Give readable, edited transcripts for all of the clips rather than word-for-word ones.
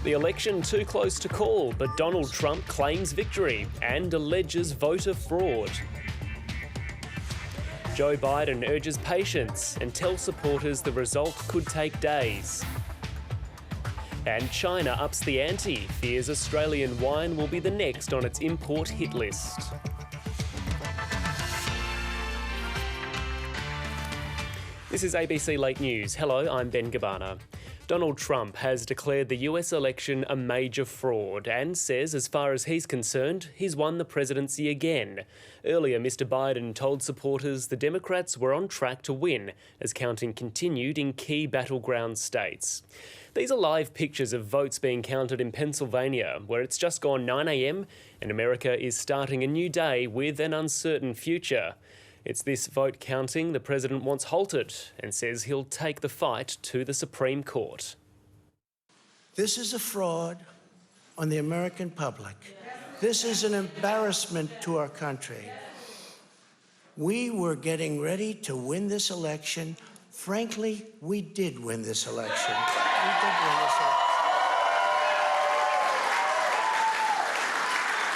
The election too close to call, but Donald Trump claims victory and alleges voter fraud. Joe Biden urges patience and tells supporters the result could take days. And China ups the ante, fears Australian wine will be the next on its import hit list. This is ABC Late News. Hello, I'm Ben Gabbana. Donald Trump has declared the US election a major fraud and says, as far as he's concerned, he's won the presidency again. Earlier, Mr. Biden told supporters the Democrats were on track to win, as counting continued in key battleground states. These are live pictures of votes being counted in Pennsylvania, where it's just gone 9 a.m. and America is starting a new day with an uncertain future. It's this vote counting the president wants halted and says he'll take the fight to the Supreme Court. This is a fraud on the American public. This is an embarrassment to our country. We were getting ready to win this election. Frankly, we did win this election. We did win this election.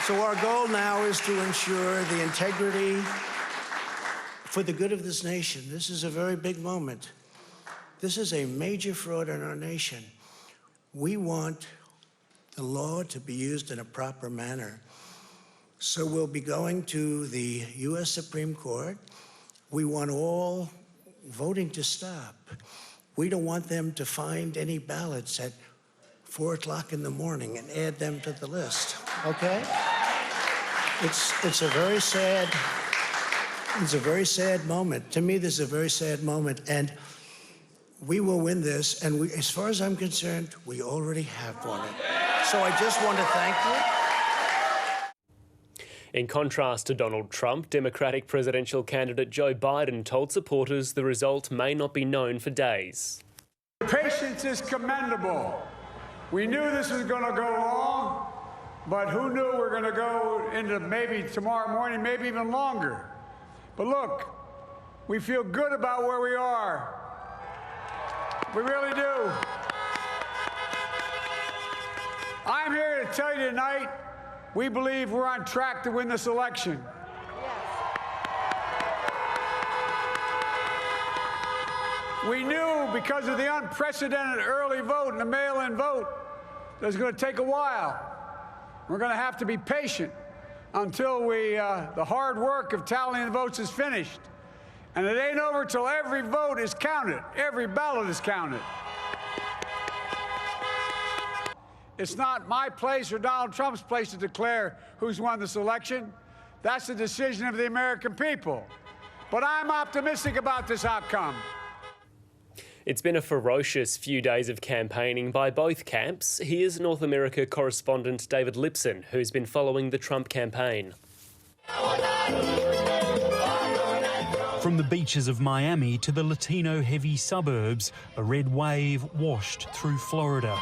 So our goal now is to ensure the integrity for the good of this nation. This is a very big moment. This is a major fraud in our nation. We want the law to be used in a proper manner. So we'll be going to the U.S. Supreme Court. We want all voting to stop. We don't want them to find any ballots at 4 o'clock in the morning and add them to the list, okay? It's a very sad moment. To me, this is a very sad moment, and we will win this, and as far as I'm concerned, we already have won it. So I just want to thank you. In contrast to Donald Trump, Democratic presidential candidate Joe Biden told supporters the result may not be known for days. Patience is commendable. We knew this was going to go long, but who knew we're going to go into maybe tomorrow morning, maybe even longer. But look, we feel good about where we are. We really do. I'm here to tell you tonight, we believe we're on track to win this election. We knew because of the unprecedented early vote and the mail-in vote that it was going to take a while. We're going to have to be patient until the hard work of tallying the votes is finished. And it ain't over till every vote is counted, every ballot is counted. It's not my place or Donald Trump's place to declare who's won this election. That's the decision of the American people. But I'm optimistic about this outcome. It's been a ferocious few days of campaigning by both camps. Here's North America correspondent David Lipson, who's been following the Trump campaign. From the beaches of Miami to the Latino-heavy suburbs, a red wave washed through Florida.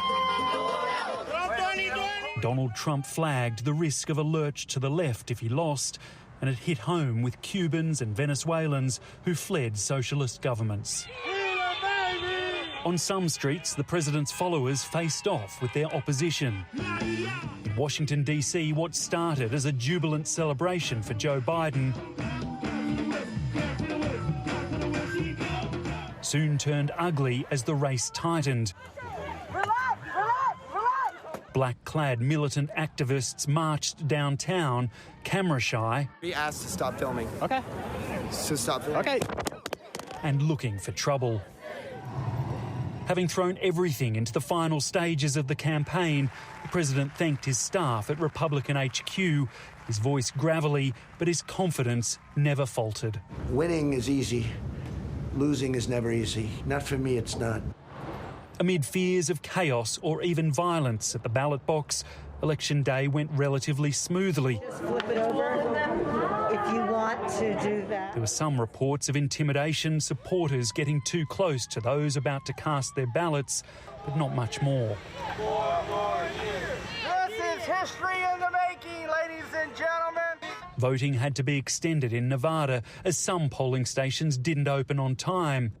Donald Trump flagged the risk of a lurch to the left if he lost, and it hit home with Cubans and Venezuelans who fled socialist governments. On some streets, the president's followers faced off with their opposition. In Washington, D.C., what started as a jubilant celebration for Joe Biden soon turned ugly as the race tightened. Black-clad militant activists marched downtown, camera-shy. Be asked to stop filming. Okay. To stop filming. Okay. And looking for trouble. Having thrown everything into the final stages of the campaign, the president thanked his staff at Republican HQ, his voice gravelly, but his confidence never faltered. Winning is easy. Losing is never easy. Not for me, it's not. Amid fears of chaos or even violence at the ballot box, Election Day went relatively smoothly. Just flip it over if you want to do that. There were some reports of intimidation, supporters getting too close to those about to cast their ballots, but not much more. This is history in the making, ladies and gentlemen. Voting had to be extended in Nevada as some polling stations didn't open on time.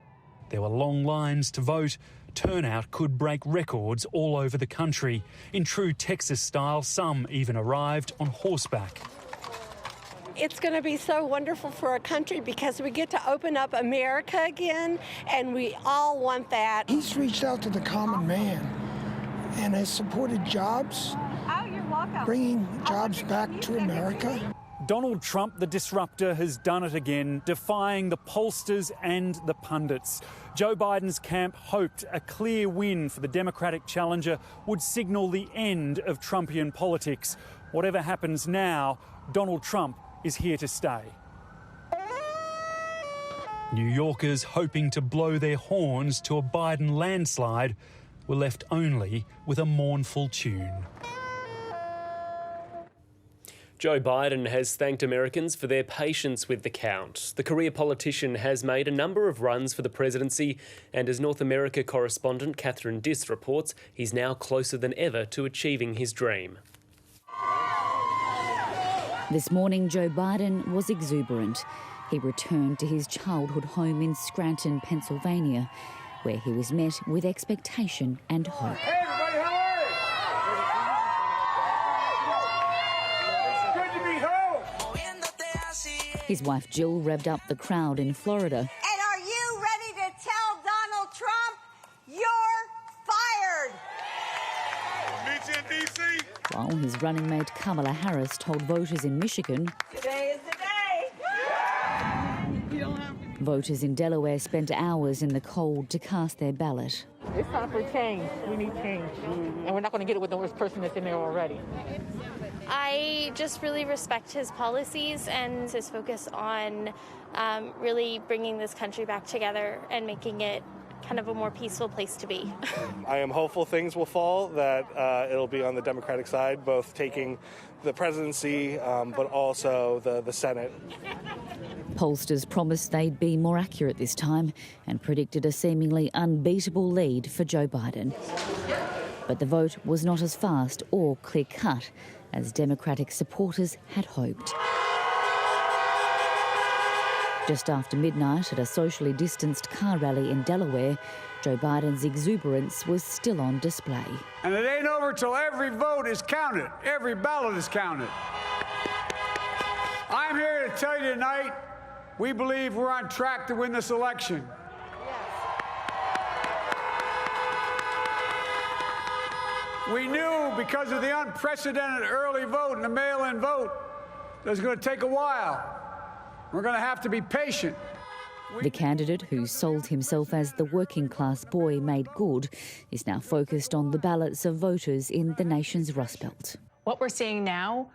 There were long lines to vote turnout could break records all over the country. In true Texas style, some even arrived on horseback. It's going to be so wonderful for our country because we get to open up America again, and we all want that. He's reached out to the common man and has supported jobs, bringing jobs back to America. Donald Trump, the disruptor, has done it again, defying the pollsters and the pundits. Joe Biden's camp hoped a clear win for the Democratic challenger would signal the end of Trumpian politics. Whatever happens now, Donald Trump is here to stay. New Yorkers hoping to blow their horns to a Biden landslide were left only with a mournful tune. Joe Biden has thanked Americans for their patience with the count. The career politician has made a number of runs for the presidency, and as North America correspondent Catherine Diss reports, he's now closer than ever to achieving his dream. This morning, Joe Biden was exuberant. He returned to his childhood home in Scranton, Pennsylvania, where he was met with expectation and hope. Hey, everybody, how are you? It's good to be home. His wife Jill revved up the crowd in Florida. And are you ready to tell Donald Trump you're fired? Meet you in D.C. While his running mate Kamala Harris told voters in Michigan, Today is the day. voters in Delaware spent hours in the cold to cast their ballot. It's time for change. We need change. And we're not going to get it with the worst person that's in there already. I just really respect his policies and his focus on really bringing this country back together and making it kind of a more peaceful place to be. I am hopeful things will fall, that it'll be on the Democratic side, both taking the presidency but also the Senate. Pollsters promised they'd be more accurate this time and predicted a seemingly unbeatable lead for Joe Biden. But the vote was not as fast or clear-cut as Democratic supporters had hoped. Just after midnight at a socially distanced car rally in Delaware, Joe Biden's exuberance was still on display. And it ain't over till every vote is counted. Every ballot is counted. I'm here to tell you tonight, we believe we're on track to win this election. We knew because of the unprecedented early vote and the mail-in vote that it was going to take a while. We're going to have to be patient. The candidate, who sold himself as the working-class boy made good, is now focused on the ballots of voters in the nation's Rust Belt. What we're seeing now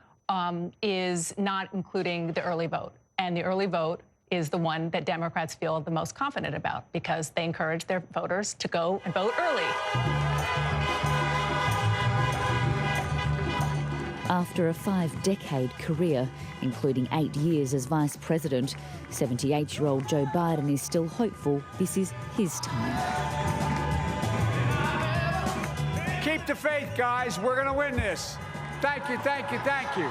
is not including the early vote. And the early vote is the one that Democrats feel the most confident about because they encourage their voters to go and vote early. After a 5-decade career, including 8 years as vice president, 78-year-old Joe Biden is still hopeful this is his time. Keep the faith, guys. We're going to win this. Thank you, thank you, thank you.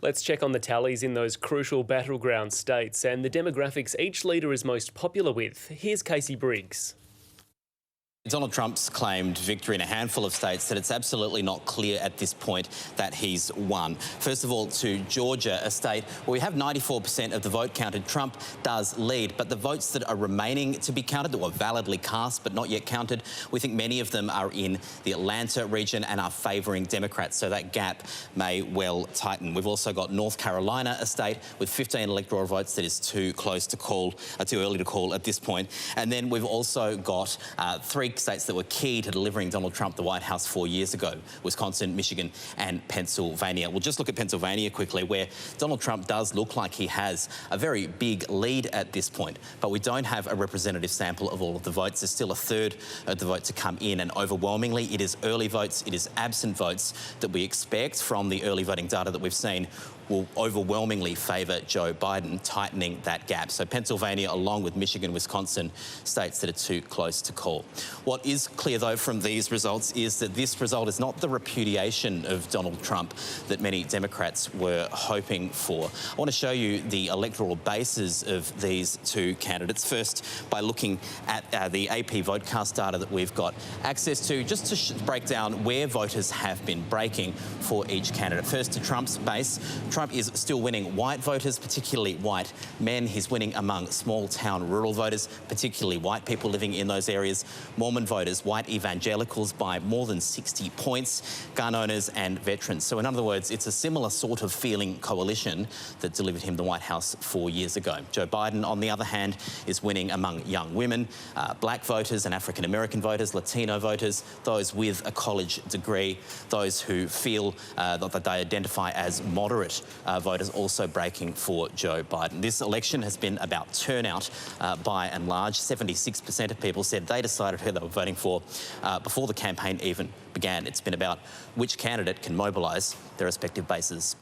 Let's check on the tallies in those crucial battleground states and the demographics each leader is most popular with. Here's Casey Briggs. Donald Trump's claimed victory in a handful of states that it's absolutely not clear at this point that he's won. First of all, to Georgia, a state where we have 94% of the vote counted. Trump does lead, but the votes that are remaining to be counted, that were validly cast but not yet counted, we think many of them are in the Atlanta region and are favouring Democrats, so that gap may well tighten. We've also got North Carolina, a state with 15 electoral votes that is too early to call at this point. And then we've also got 3 states that were key to delivering Donald Trump the White House 4 years ago: Wisconsin, Michigan and Pennsylvania. We'll just look at Pennsylvania quickly, where Donald Trump does look like he has a very big lead at this point, but we don't have a representative sample of all of the votes. There's still a third of the vote to come in, and overwhelmingly it is early votes, it is absent votes that we expect from the early voting data that we've seen will overwhelmingly favour Joe Biden, tightening that gap. So Pennsylvania, along with Michigan, Wisconsin, states that are too close to call. What is clear, though, from these results is that this result is not the repudiation of Donald Trump that many Democrats were hoping for. I want to show you the electoral bases of these two candidates. First, by looking at the AP Votecast data that we've got access to, just to break down where voters have been breaking for each candidate. First, to Trump's base. Trump is still winning white voters, particularly white men. He's winning among small-town rural voters, particularly white people living in those areas. Mormon voters, white evangelicals by more than 60 points, gun owners and veterans. So in other words, it's a similar sort of feeling coalition that delivered him the White House 4 years ago. Joe Biden, on the other hand, is winning among young women, black voters and African-American voters, Latino voters, those with a college degree, those who feel that they identify as moderate voters, also breaking for Joe Biden. This election has been about turnout by and large. 76% of people said they decided who they were voting for before the campaign even began. It's been about which candidate can mobilise their respective bases.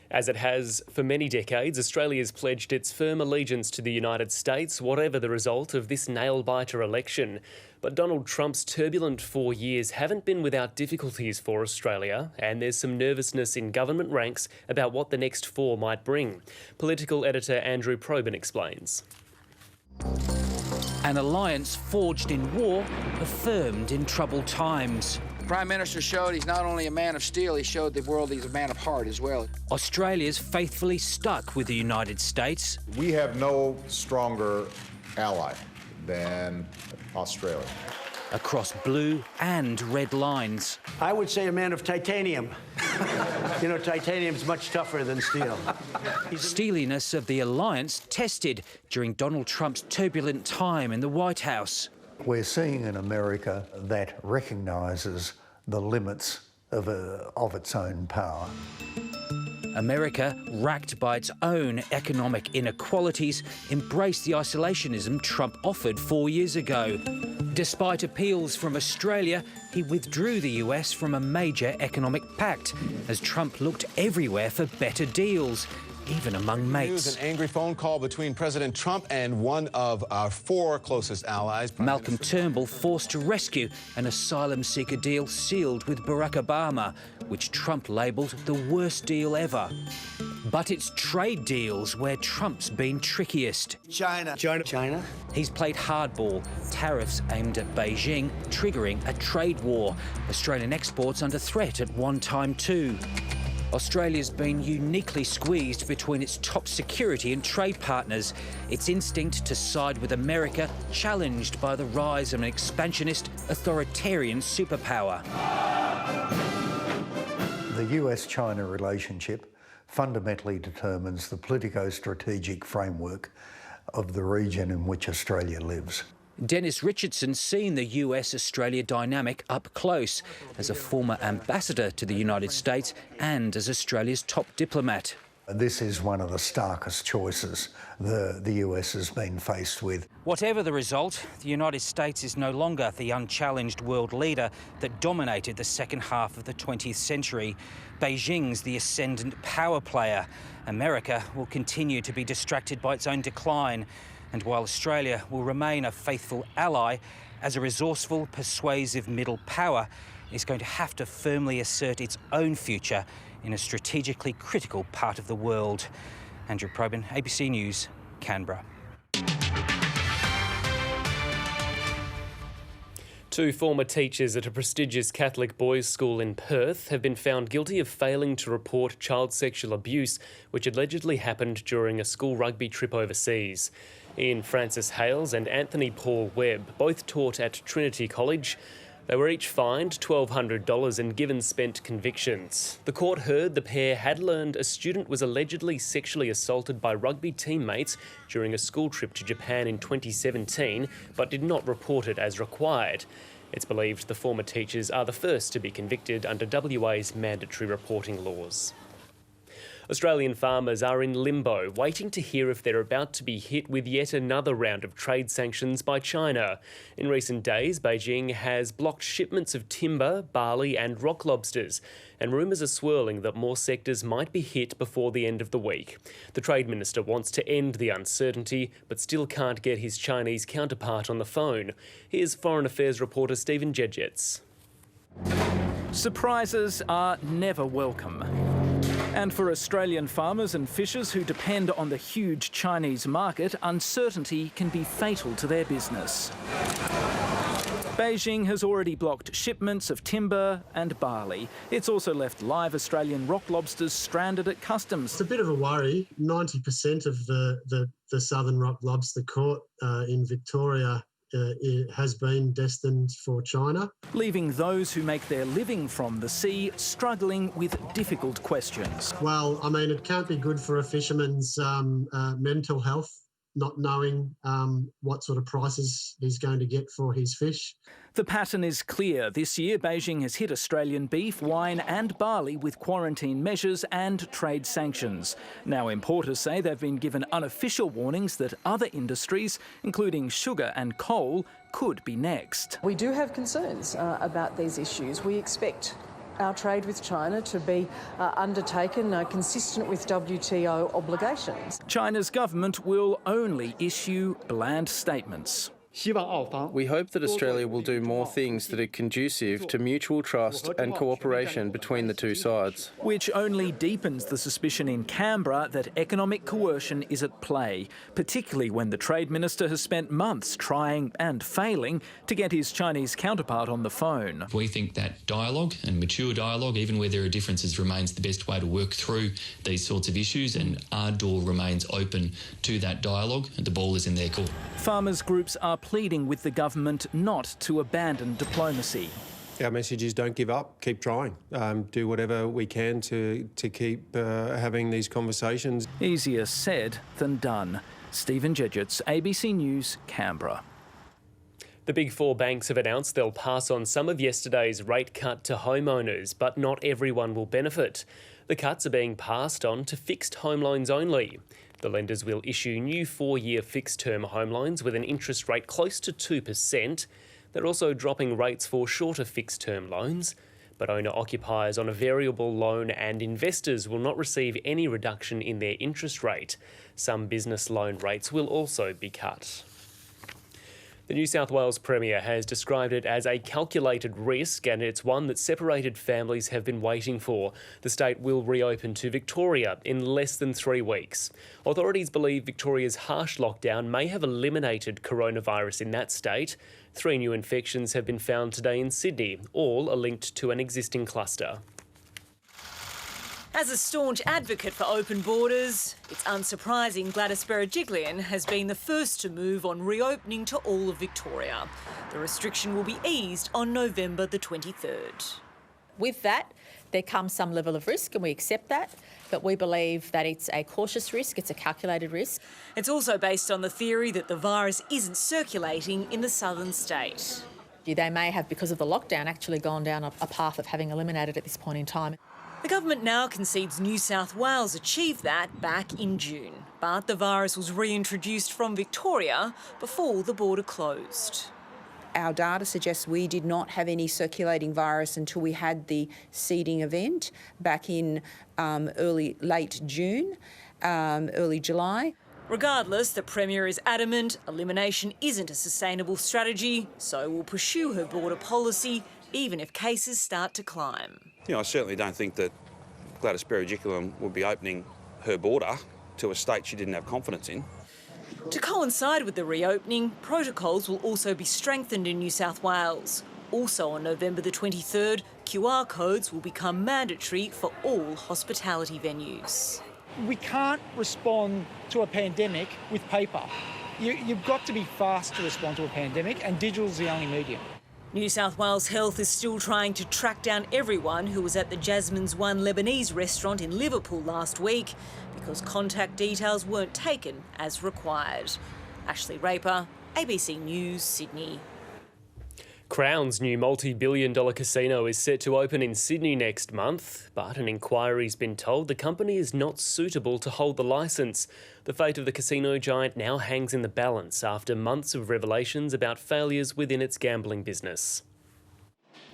As it has for many decades, Australia's pledged its firm allegiance to the United States, whatever the result of this nail-biter election. But Donald Trump's turbulent 4 years haven't been without difficulties for Australia, and there's some nervousness in government ranks about what the next 4 might bring. Political editor Andrew Probyn explains. An alliance forged in war, affirmed in troubled times. Prime Minister showed he's not only a man of steel, he showed the world he's a man of heart as well. Australia's faithfully stuck with the United States. We have no stronger ally than Australia. Across blue and red lines. I would say a man of titanium. You know, titanium's much tougher than steel. Steeliness of the alliance tested during Donald Trump's turbulent time in the White House. We're seeing an America that recognises the limits of its own power. America, racked by its own economic inequalities, embraced the isolationism Trump offered 4 years ago. Despite appeals from Australia, he withdrew the US from a major economic pact as Trump looked everywhere for better deals, even among mates. An angry phone call between President Trump and one of our 4 closest allies. Malcolm Turnbull forced to rescue an asylum seeker deal sealed with Barack Obama, which Trump labelled the worst deal ever. But it's trade deals where Trump's been trickiest. China. He's played hardball, tariffs aimed at Beijing, triggering a trade war. Australian exports under threat at one time too. Australia's been uniquely squeezed between its top security and trade partners. Its instinct to side with America challenged by the rise of an expansionist, authoritarian superpower. The US-China relationship fundamentally determines the politico-strategic framework of the region in which Australia lives. Dennis Richardson's seen the US-Australia dynamic up close as a former ambassador to the United States and as Australia's top diplomat. This is one of the starkest choices the US has been faced with. Whatever the result, the United States is no longer the unchallenged world leader that dominated the second half of the 20th century. Beijing's the ascendant power player. America will continue to be distracted by its own decline. And while Australia will remain a faithful ally, as a resourceful, persuasive middle power, is going to have to firmly assert its own future in a strategically critical part of the world. Andrew Probyn, ABC News, Canberra. 2 former teachers at a prestigious Catholic boys' school in Perth have been found guilty of failing to report child sexual abuse, which allegedly happened during a school rugby trip overseas. Ian Francis Hales and Anthony Paul Webb both taught at Trinity College. They were each fined $1,200 and given spent convictions. The court heard the pair had learned a student was allegedly sexually assaulted by rugby teammates during a school trip to Japan in 2017, but did not report it as required. It's believed the former teachers are the first to be convicted under WA's mandatory reporting laws. Australian farmers are in limbo, waiting to hear if they're about to be hit with yet another round of trade sanctions by China. In recent days, Beijing has blocked shipments of timber, barley and rock lobsters, and rumours are swirling that more sectors might be hit before the end of the week. The Trade Minister wants to end the uncertainty, but still can't get his Chinese counterpart on the phone. Here's Foreign Affairs reporter Stephen Jedgetts. Surprises are never welcome. And for Australian farmers and fishers who depend on the huge Chinese market, uncertainty can be fatal to their business. Beijing has already blocked shipments of timber and barley. It's also left live Australian rock lobsters stranded at customs. It's a bit of a worry. 90% of the southern rock lobster caught in Victoria it has been destined for China. Leaving those who make their living from the sea struggling with difficult questions. Well, I mean, it can't be good for a fisherman's mental health, not knowing what sort of prices he's going to get for his fish. The pattern is clear. This year, Beijing has hit Australian beef, wine and barley with quarantine measures and trade sanctions. Now, importers say they've been given unofficial warnings that other industries, including sugar and coal, could be next. We do have concerns about these issues. We expect our trade with China to be undertaken consistent with WTO obligations. China's government will only issue bland statements. We hope that Australia will do more things that are conducive to mutual trust and cooperation between the two sides. Which only deepens the suspicion in Canberra that economic coercion is at play, particularly when the Trade Minister has spent months trying and failing to get his Chinese counterpart on the phone. We think that dialogue and mature dialogue, even where there are differences, remains the best way to work through these sorts of issues, and our door remains open to that dialogue. The ball is in their court. Farmers' groups are pleading with the government not to abandon diplomacy. Our message is don't give up, keep trying. Do whatever we can to keep having these conversations. Easier said than done. Stephen Jedgetts, ABC News, Canberra. The Big Four banks have announced they'll pass on some of yesterday's rate cut to homeowners, but not everyone will benefit. The cuts are being passed on to fixed home loans only. The lenders will issue new 4-year fixed-term home loans with an interest rate close to 2%. They're also dropping rates for shorter fixed-term loans. But owner-occupiers on a variable loan and investors will not receive any reduction in their interest rate. Some business loan rates will also be cut. The New South Wales Premier has described it as a calculated risk, and it's one that separated families have been waiting for. The state will reopen to Victoria in less than 3 weeks. Authorities believe Victoria's harsh lockdown may have eliminated coronavirus in that state. 3 new infections have been found today in Sydney. All are linked to an existing cluster. As a staunch advocate for open borders, it's unsurprising Gladys Berejiklian has been the first to move on reopening to all of Victoria. The restriction will be eased on November the 23rd. With that, there comes some level of risk, and we accept that, but we believe that it's a cautious risk, it's a calculated risk. It's also based on the theory that the virus isn't circulating in the southern state. They may have, because of the lockdown, actually gone down a path of having eliminated at this point in time. The government now concedes New South Wales achieved that back in June, but the virus was reintroduced from Victoria before the border closed. Our data suggests we did not have any circulating virus until we had the seeding event back in late June, early July. Regardless, the Premier is adamant elimination isn't a sustainable strategy, so will pursue her border policy even if cases start to climb. I certainly don't think that Gladys Berejiklian would be opening her border to a state she didn't have confidence in. To coincide with the reopening, protocols will also be strengthened in New South Wales. Also on November the 23rd, QR codes will become mandatory for all hospitality venues. We can't respond to a pandemic with paper. You've got to be fast to respond to a pandemic, and digital's the only medium. New South Wales Health is still trying to track down everyone who was at the Jasmine's One Lebanese restaurant in Liverpool last week because contact details weren't taken as required. Ashley Raper, ABC News, Sydney. Crown's new multi-billion-dollar casino is set to open in Sydney next month, but an inquiry's been told the company is not suitable to hold the licence. The fate of the casino giant now hangs in the balance after months of revelations about failures within its gambling business.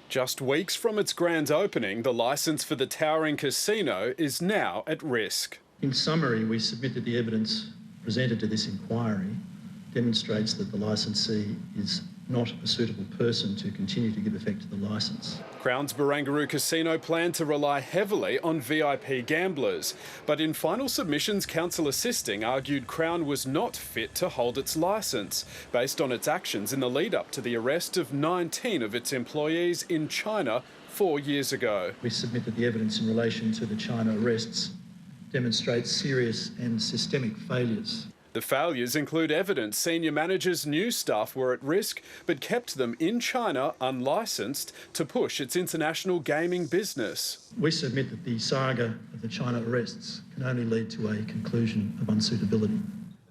Just weeks from its grand opening, the licence for the towering casino is now at risk. In summary, we submit that the evidence presented to this inquiry demonstrates that the licensee is not a suitable person to continue to give effect to the licence. Crown's Barangaroo Casino planned to rely heavily on VIP gamblers, but in final submissions, counsel assisting argued Crown was not fit to hold its licence, based on its actions in the lead-up to the arrest of 19 of its employees in China 4 years ago. We submit that the evidence in relation to the China arrests demonstrates serious and systemic failures. The failures include evidence senior managers knew staff were at risk but kept them in China unlicensed to push its international gaming business. We submit that the saga of the China arrests can only lead to a conclusion of unsuitability.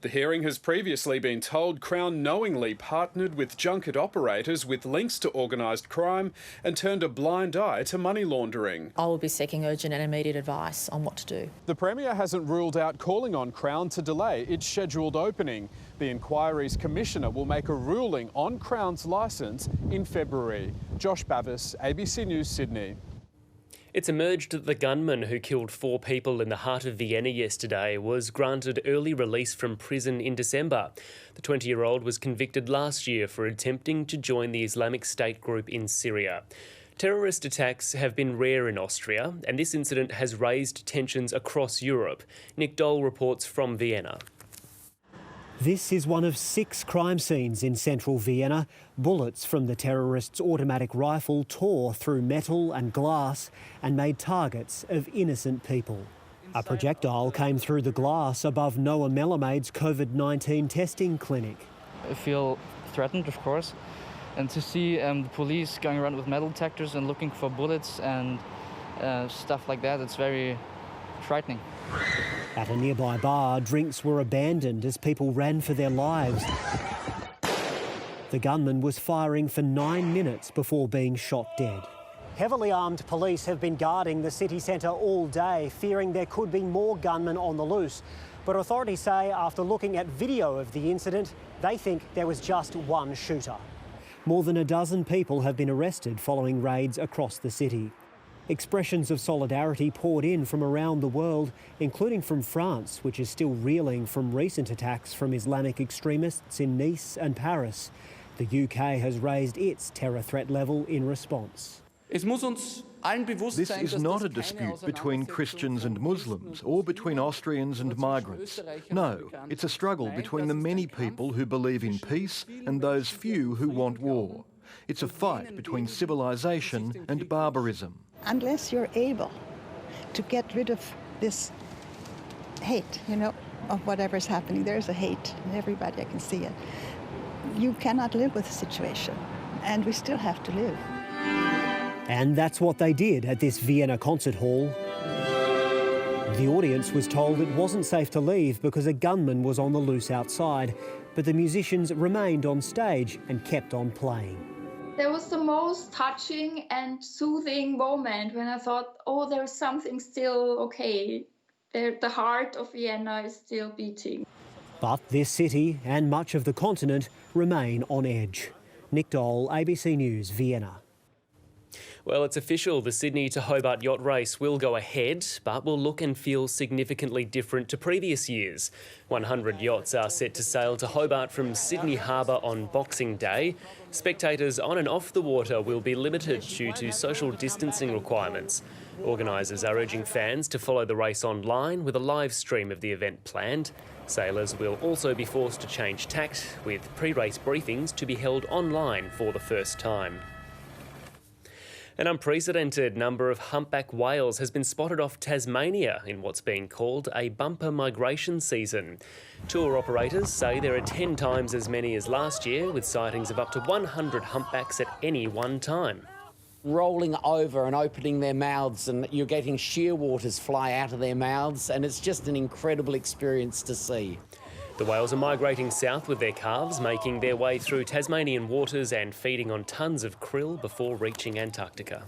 The hearing has previously been told Crown knowingly partnered with junket operators with links to organised crime and turned a blind eye to money laundering. I will be seeking urgent and immediate advice on what to do. The Premier hasn't ruled out calling on Crown to delay its scheduled opening. The inquiry's commissioner will make a ruling on Crown's licence in February. Josh Bavis, ABC News, Sydney. It's emerged that the gunman who killed 4 people in the heart of Vienna yesterday was granted early release from prison in December. The 20-year-old was convicted last year for attempting to join the Islamic State group in Syria. Terrorist attacks have been rare in Austria, and this incident has raised tensions across Europe. Nick Dole reports from Vienna. This is one of 6 crime scenes in central Vienna. Bullets from the terrorist's automatic rifle tore through metal and glass and made targets of innocent people. A projectile came through the glass above Noah Melamede's COVID-19 testing clinic. I feel threatened, of course, and to see the police going around with metal detectors and looking for bullets and stuff like that, it's very frightening. At a nearby bar, drinks were abandoned as people ran for their lives. The gunman was firing for 9 minutes before being shot dead. Heavily armed police have been guarding the city centre all day, fearing there could be more gunmen on the loose. But authorities say after looking at video of the incident, they think there was just one shooter. More than a dozen people have been arrested following raids across the city. Expressions of solidarity poured in from around the world, including from France, which is still reeling from recent attacks from Islamic extremists in Nice and Paris. The UK has raised its terror threat level in response. This is not a dispute between Christians and Muslims or between Austrians and migrants. No, it's a struggle between the many people who believe in peace and those few who want war. It's a fight between civilization and barbarism. Unless you're able to get rid of this hate, of whatever's happening. There's a hate in everybody, I can see it. You cannot live with the situation, and we still have to live. And that's what they did at this Vienna concert hall. The audience was told it wasn't safe to leave because a gunman was on the loose outside, but the musicians remained on stage and kept on playing. There was the most touching and soothing moment when I thought, oh, there's something still okay. The heart of Vienna is still beating. But this city and much of the continent remain on edge. Nick Dole, ABC News, Vienna. Well, it's official. The Sydney to Hobart yacht race will go ahead, but will look and feel significantly different to previous years. 100 yachts are set to sail to Hobart from Sydney Harbour on Boxing Day. Spectators on and off the water will be limited due to social distancing requirements. Organisers are urging fans to follow the race online with a live stream of the event planned. Sailors will also be forced to change tact, with pre-race briefings to be held online for the first time. An unprecedented number of humpback whales has been spotted off Tasmania in what's being called a bumper migration season. Tour operators say there are 10 times as many as last year, with sightings of up to 100 humpbacks at any one time. Rolling over and opening their mouths, and you're getting shearwaters fly out of their mouths, and it's just an incredible experience to see. The whales are migrating south with their calves, making their way through Tasmanian waters and feeding on tons of krill before reaching Antarctica.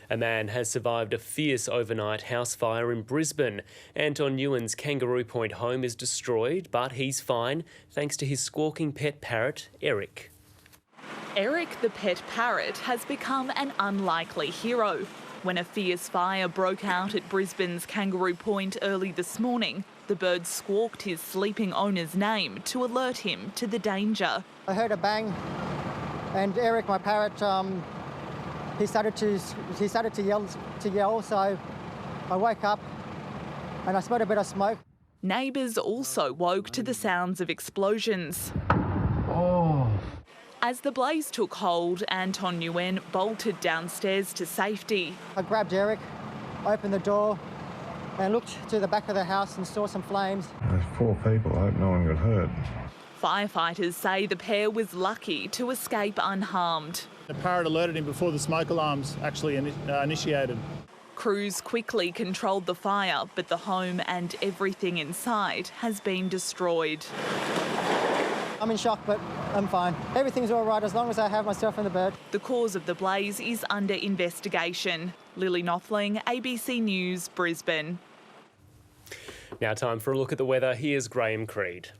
A man has survived a fierce overnight house fire in Brisbane. Anton Ewan's Kangaroo Point home is destroyed, but he's fine thanks to his squawking pet parrot, Eric. Eric the pet parrot has become an unlikely hero. When a fierce fire broke out at Brisbane's Kangaroo Point early this morning, the bird squawked his sleeping owner's name to alert him to the danger. I heard a bang, and Eric, my parrot, he started to yell. So I woke up, and I smelled a bit of smoke. Neighbours also woke to the sounds of explosions. Oh. As the blaze took hold, Anton Nguyen bolted downstairs to safety. I grabbed Eric, opened the door, and looked to the back of the house and saw some flames. There's 4 people. I hope no one got hurt. Firefighters say the pair was lucky to escape unharmed. The parrot alerted him before the smoke alarms actually initiated. Crews quickly controlled the fire, but the home and everything inside has been destroyed. I'm in shock, but I'm fine. Everything's all right as long as I have myself in the bed. The cause of the blaze is under investigation. Lily Nothling, ABC News, Brisbane. Now time for a look at the weather. Here's Graham Creed.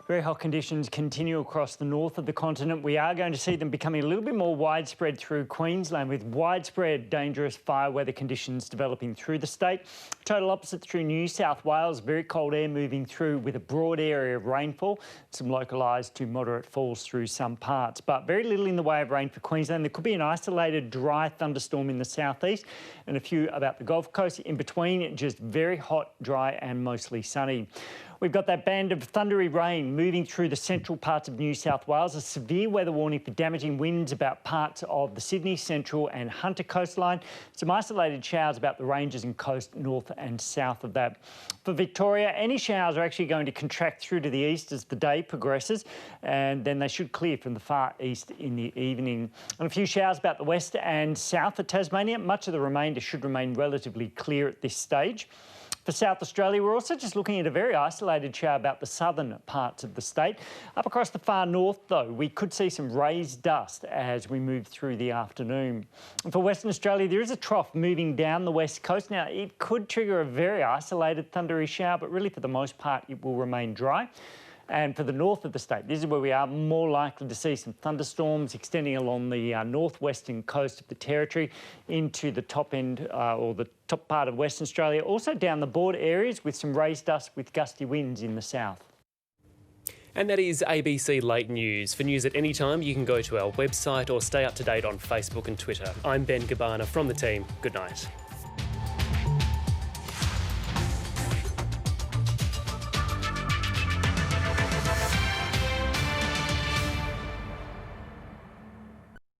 Very hot conditions continue across the north of the continent. We are going to see them becoming a little bit more widespread through Queensland, with widespread dangerous fire weather conditions developing through the state. Total opposite through New South Wales, very cold air moving through with a broad area of rainfall, some localised to moderate falls through some parts, but very little in the way of rain for Queensland. There could be an isolated dry thunderstorm in the southeast and a few about the Gulf Coast. In between, just very hot, dry and mostly sunny. We've got that band of thundery rain moving through the central parts of New South Wales. A severe weather warning for damaging winds about parts of the Sydney, Central and Hunter coastline. Some isolated showers about the ranges and coast north and south of that. For Victoria, any showers are actually going to contract through to the east as the day progresses, and then they should clear from the far east in the evening. And a few showers about the west and south of Tasmania. Much of the remainder should remain relatively clear at this stage. For South Australia, we're also just looking at a very isolated shower about the southern parts of the state. Up across the far north, though, we could see some raised dust as we move through the afternoon. And for Western Australia, there is a trough moving down the west coast. Now, it could trigger a very isolated thundery shower, but really for the most part, it will remain dry. And for the north of the state, this is where we are more likely to see some thunderstorms extending along the northwestern coast of the Territory into the top end or the top part of Western Australia. Also down the border areas with some raised dust with gusty winds in the south. And that is ABC Late News. For news at any time, you can go to our website or stay up to date on Facebook and Twitter. I'm Ben Gabana from the team. Good night.